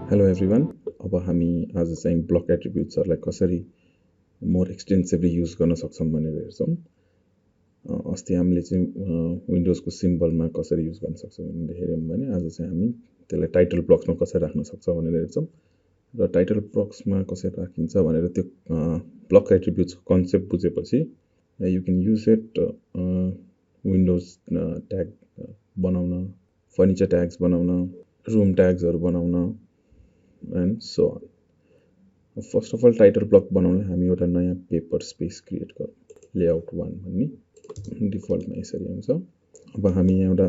Hello everyone. अब हामी आज चाहिँ ब्लक एट्रिब्युट्सहरूलाई कसरी मोर एक्सटेन्सिभली युज गर्न सक्छौँ भनेर हेर्छौँ। अस्ति हामीले चाहिँ विन्डोजको सिम्बलमा कसरी युज गर्न सक्छौँ भनेर हेऱ्यौँ भने आज चाहिँ हामी त्यसलाई टाइटल ब्लक्समा कसरी राख्न सक्छौँ भनेर हेर्छौँ। र टाइटल ब्लक्समा कसरी राखिन्छ भनेर त्यो ब्लक एट्रिब्युट्सको कन्सेप्ट बुझेपछि you can use it windows tag बनाउन, फर्निचर ट्याग्स बनाउन, रुम ट्याग्सहरू बनाउन and so on. First of all title block बनाउन हामी एउटा नयाँ पेपर स्पेस क्रिएट गरौँ। लेआउट 1 भन्ने डिफल्टमा यसरी हुन्छ। अब हामी यहाँ एउटा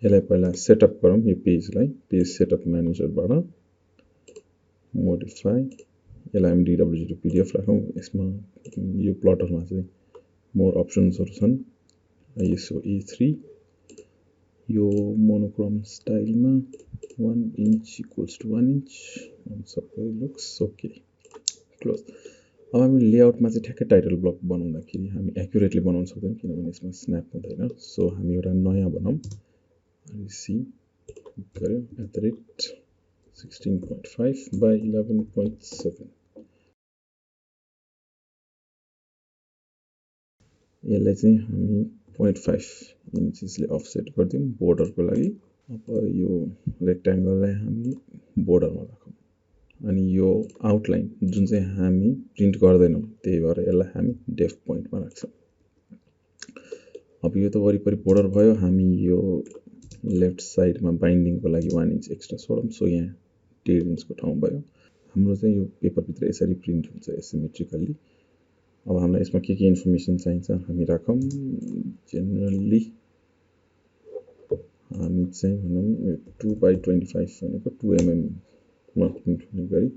यसलाई पहिला सेटअप गरौँ। यो पेजलाई पेज सेटअप म्यानेजरबाट मोडिफाई, यसलाई हामी DWG टु PDF राखौँ। यसमा यो प्लटरमा चाहिँ मोर अप्सन्सहरू छन्। ISO A3 यो मोनोक्रोम स्टाइलमा 1 inch equals to 1 inch सबै लुक्स ओके, क्लोज। अब हामी लेआउटमा चाहिँ ठ्याक्कै टाइटल ब्लक बनाउँदाखेरि हामी एक्युरेटली बनाउन सक्दैनौँ किनभने यसमा स्न्याप हुँदैन। सो हामी एउटा नयाँ बनाऊँ। सी गऱ्यो @16.5 by 11.7। यसलाई चाहिँ हामी 0.5 इन्चेसले अफसेट गरिदिउँ बोर्डरको लागि। अब यो रेक्ट्याङ्गललाई हामी बोर्डरमा राखौँ अनि यो आउटलाइन जुन चाहिँ हामी प्रिन्ट गर्दैनौँ त्यही भएर यसलाई हामी डेफ पोइन्टमा राख्छौँ। अब यो त वरिपरि बोर्डर भयो। हामी यो लेफ्ट साइडमा बाइन्डिङको लागि 1 inch एक्स्ट्रा छोडौँ। सो यहाँ 1.5 inchको ठाउँ भयो। हाम्रो चाहिँ यो पेपरभित्र यसरी प्रिन्ट हुन्छ एसिमेट्रिकल्ली। अब हामीलाई यसमा के इन्फर्मेसन चाहिन्छ हामी राखौँ। जेनरली हामी चाहिँ भनौँ 2/25 भनेको 2 mm मा प्रिन्ट हुने गरी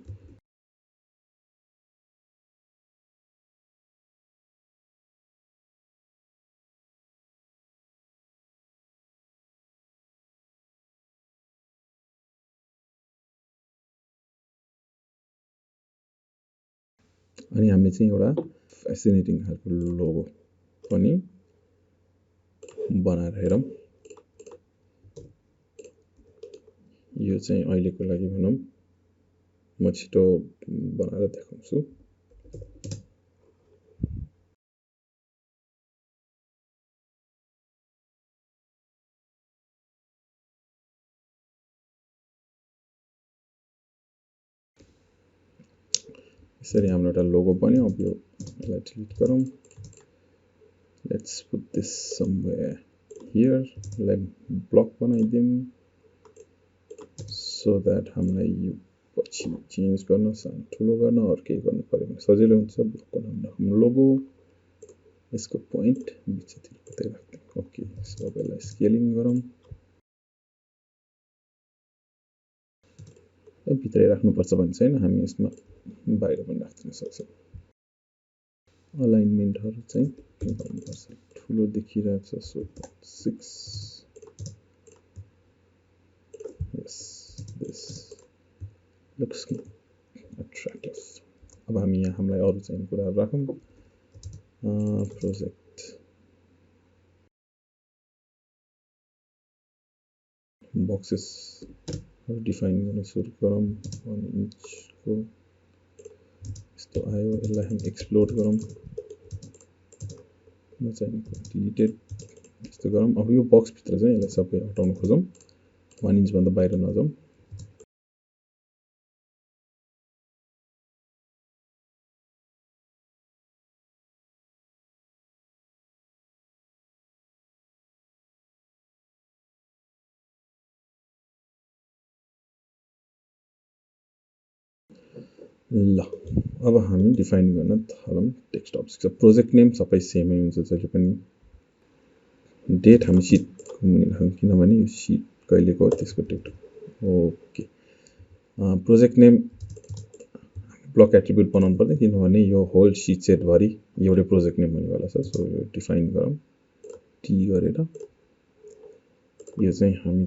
अनि हामीले चाहिँ एउटा फेसिनेटिङ खालको लोगो पनि बनाएर हेरौँ। यो चाहिँ अहिलेको लागि भनौँ म छिटो बनाएर देखाउँछु। यसरी हाम्रो एउटा लोगो बन्यो। अब यो यसलाई डिलिट गरौँ। Let's put this somewhere here. यसलाई ब्लक बनाइदिउँ सो द्याट हामीलाई यो पछि चेन्ज गर्न, सानो ठुलो गर्न अरू केही गर्नु पर्यो भने सजिलो हुन्छ। ब्लकको नाम राखौँ लोगो। यसको पोइन्ट बिचतिर कतै राख्दिउँ। ओके, सबैलाई स्केलिङ गरौँ। भित्रै राख्नुपर्छ भन्ने छैन, हामी यसमा बाहिर पनि राख्दिन सक्छौँ। अलाइनमेन्टहरू चाहिँ गर्नुपर्छ। ठुलो देखिरहेको छ so 6। Yes, this looks attractive. अब हामी यहाँ हामीलाई अरू चाहिने कुराहरू राखौँ। प्रोजेक्ट बक्सेस डिफाइन गर्न सुरु गरौँ। 1 इन्चको यस्तो आयो। यसलाई हामी एक्सप्लोड गरौँ। नचाहिने डिलिटेड यस्तो गरौँ। अब यो बक्सभित्र चाहिँ यसलाई सबै हटाउन खोजौँ। 1 इन्चभन्दा बाहिर नजाउँ। ल, अब हामी डिफाइन गर्न थालौँ टेक्स्ट अब्जेक्ट। प्रोजेक्ट नेम सबै सेमै हुन्छ जहिले पनि। डेट हामी सिटको मुनि राखौँ किनभने यो सिट कहिलेको हो त्यसको date. Okay, project name block attribute बनाउनु पर्दैन किनभने यो होल सिट सेटभरि एउटै प्रोजेक्ट नेम हुनेवाला छ। सो यो डिफाइन गरौँ टी गरेर। यो चाहिँ हामी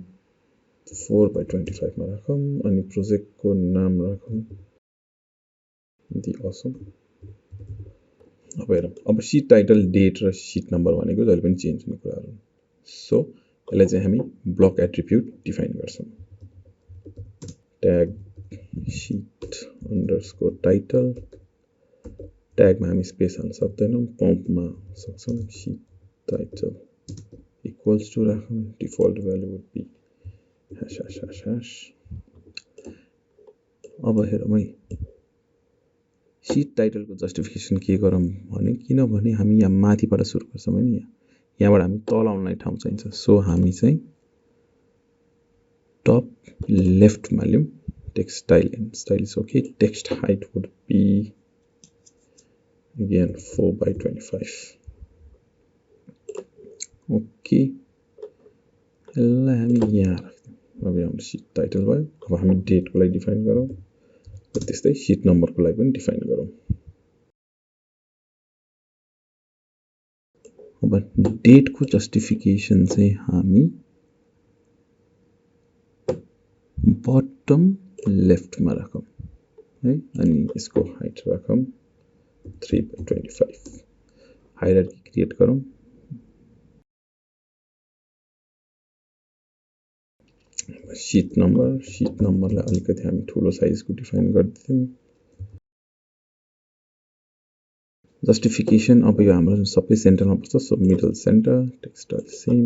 4/25 मा राखौँ अनि प्रोजेक्टको नाम राखौँ दि असम। अब हेरौँ, अब सिट टाइटल, डेट र सिट नम्बर भनेको जहिले पनि चेन्ज हुने कुराहरू। सो यसलाई चाहिँ हामी ब्लक एट्रिब्युट डिफाइन गर्छौँ। ट्याग शीट underscore title ट्यागमा हामी स्पेस हाल्न सक्दैनौँ प्रम्प्टमा सक्छौँ शीट टाइटल equals to राखौँ default value would be ###. अब हेरौँ है शीट टाइटलको जस्टिफिकेसन के गरौँ भने किनभने हामी यहाँ माथिबाट सुरु गर्छौँ हैन यहाँबाट हामी तल आउनलाई ठाउँ चाहिन्छ सो हामी चाहिँ टप लेफ्टमा लियौँ text style and style is okay text height would be again 4/25 okay यसलाई हामी यहाँ राख्छौँ अब हाम्रो शीट टाइटल भयो अब हामी डेटको लागि डिफाइन गरौँ र त्यस्तै शीट नम्बरको लागि पनि डिफाइन गरौँ अब डेटको जस्टिफिकेसन चाहिँ हामी बटम लेफ्टमा राखौँ है अनि यसको हाइट राखौँ 3/25 हायरार्की क्रिएट गरौँ शीट नम्बरलाई अलिकति हामी ठुलो साइजको डिफाइन गर्दियौँ जस्टिफिकेसन अब यो हाम्रो सबै सेन्टरमा पर्छ so middle centre text same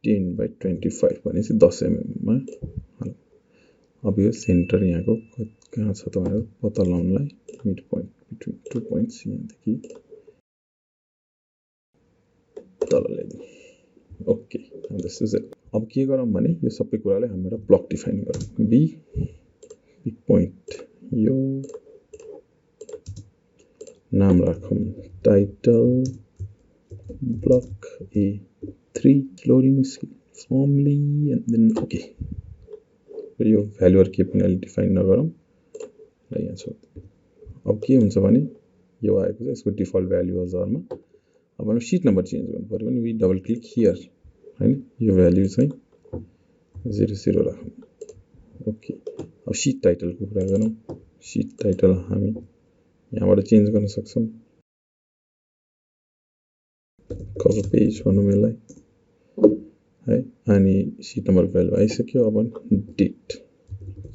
10/25 भनेपछि 10 mm मा अब यो सेन्टर यहाँको कहाँ छ तपाईहरु पत्ता लगाउनलाई मिड पोइन्ट बिट्विन 2 पोइन्ट्स यहाँदेखि तल ल्याइदिउँ ओके दिस इज इट अब के गरौँ भने यो सबै कुरालाई हामी एउटा ब्लक डिफाइन गरौँ बी बिग पोइन्ट यो नाम राखौँ title block A3 loading formally and then okay यो भ्यालुहरु के पनि अलि डिफाइन नगरौँ ल यहाँ छ अब के हुन्छ भने यो आएको छ यसको डिफल्ट भ्यालु हजारमा अब हामी शीट नम्बर चेन्ज गर्नु पर्यो भने वी डबल क्लिक हियर हैन यो भ्यालु चाहिँ 00 राखौँ ओके अब शीट टाइटलको कुरा गरौँ शीट टाइटल हामी यहाँबाट चेन्ज गर्न सक्छौँ कभर पेज भनौँ यसलाई है अनि शीट नम्बर भ्यालु आइसक्यो अब डेट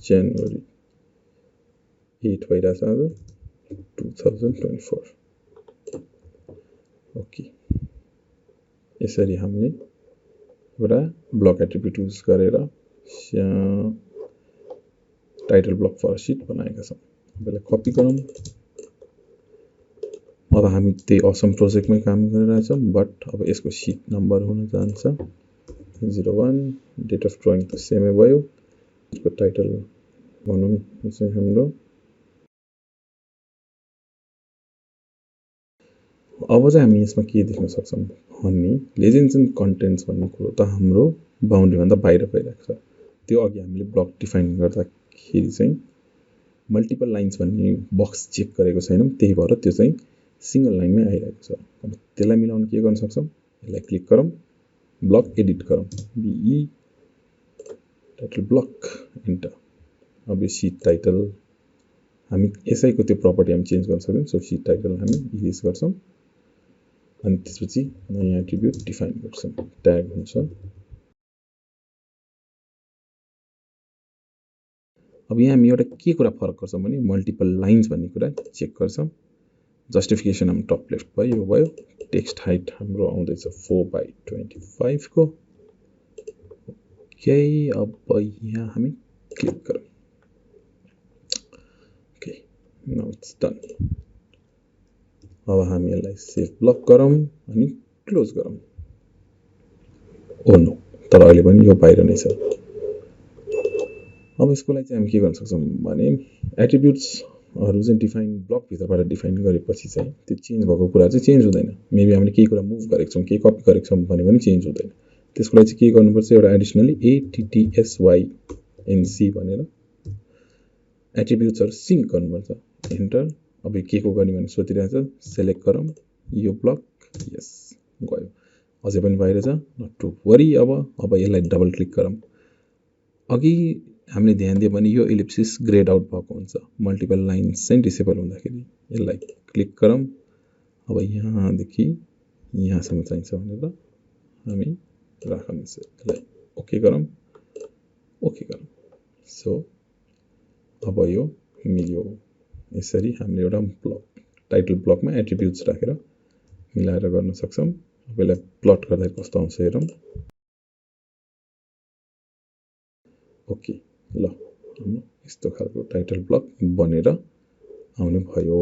जनवरी 8 भइरहेछ आज 2024 ओके यसरी हामीले एउटा ब्लक एट्रिब्युट युज गरेर टाइटल ब्लक फर शीट बनाएका छौँ अब यसलाई कपी गरौँ अब हामी त्यही असम प्रोजेक्टमै काम गरिरहेछौँ बट अब यसको शीट नम्बर हुन जान्छ 01 डेट अफ ड्रइङ त सेमै भयो यसको टाइटल भनौँ यो चाहिँ हाम्रो अब चाहिँ हामी यसमा के देख्न सक्छौँ भन्ने लेजेन्ड्स एन्ड कन्टेन्ट्स भन्ने कुरो त हाम्रो बाउन्ड्री भन्दा बाहिर भइरहेको छ त्यो अघि हामीले ब्लक डिफाइन गर्दाखेरि चाहिँ मल्टिपल लाइन्स भन्ने बक्स चेक गरेको छैनौँ त्यही भएर त्यो चाहिँ सिंगल लाइनमै आइरहेको छ अब त्यसलाई मिलाउन के गर्न सक्छौँ यसलाई क्लिक गरौँ ब्लक एडिट गरौँ बीई टाइटल ब्लक इन्टर अब यो शीट टाइटल हामी यसैको त्यो प्रपर्टी हामी चेन्ज गर्न सक्छौँ सो शीट टाइटल हामी इरेज गर्छौँ अनि त्यसपछि नयाँ एट्रिब्युट डिफाइन गर्छौँ ट्याग हुन्छ अब यहाँ हामी एउटा के कुरा फरक गर्छौँ भने मल्टिपल लाइन्स भन्ने कुरा चेक गर्छौँ जस्टिफिकेसन हाम्रो टप लेफ्ट भयो यो भयो टेक्स्ट हाइट हाम्रो आउँदैछ 4/25 को ओके अब यहाँ हामी क्लिक गरौँ ओके नाउ इट्स डन अब हामी यसलाई सेभ ब्लक गरौँ अनि क्लोज गरौँ ओ नो तर अहिले पनि यो बाहिर नै छ अब यसको लागि चाहिँ हामी के गर्न सक्छौँ भने एट्रिब्युट्सहरु चाहिँ डिफाइन ब्लक भित्रबाट डिफाइन गरेपछि चाहिँ त्यो चेन्ज भएको कुरा चाहिँ चेन्ज हुँदैन मेबी हामीले केही कुरा मुभ गरेको छौँ केही कपी गरेको छौँ भने पनि चेन्ज हुँदैन त्यसको लागि चाहिँ के गर्नुपर्छ एउटा एडिसनली ATTSYNC भनेर एट्रिब्युट्सहरु सिंक गर्नुपर्छ एन्टर अब के को गर्ने भने सोधिरहेछ सिलेक्ट गरौँ यो ब्लक यस गयो अझै पनि बाहिर छ नट टु वरी अब यसलाई डबल क्लिक गरौँ अघि हामीले ध्यान दियो भने यो इलिप्सिस ग्रेड आउट भएको हुन्छ मल्टिपल लाइन्स चाहिँ डिसेबल हुँदाखेरि यसलाई क्लिक गरौँ अब यहाँदेखि यहाँसम्म चाहिन्छ भनेर हामी राखौँ यसलाई ओके गरौँ सो अब यो मिल्यो। यसरी हामीले एउटा ब्लक टाइटल ब्लकमा एट्रिब्युट्स राखेर मिलाएर गर्न सक्छौँ। अब यसलाई प्लट गर्दा कस्तो आउँछ हेरौँ। ओके, ल यस्तो खालको टाइटल ब्लक बनेर आउने भयो।